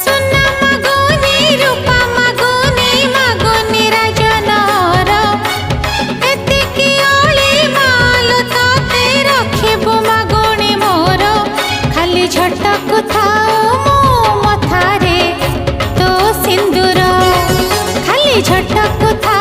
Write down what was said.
सुना मागोनी रूपा मागोनी मागोनी राजनर एतिकी ओली माल ताते रखिबो मागोनी मोर खाली झटक थाओ मो मथारे तो सिंदूर खाली झटक था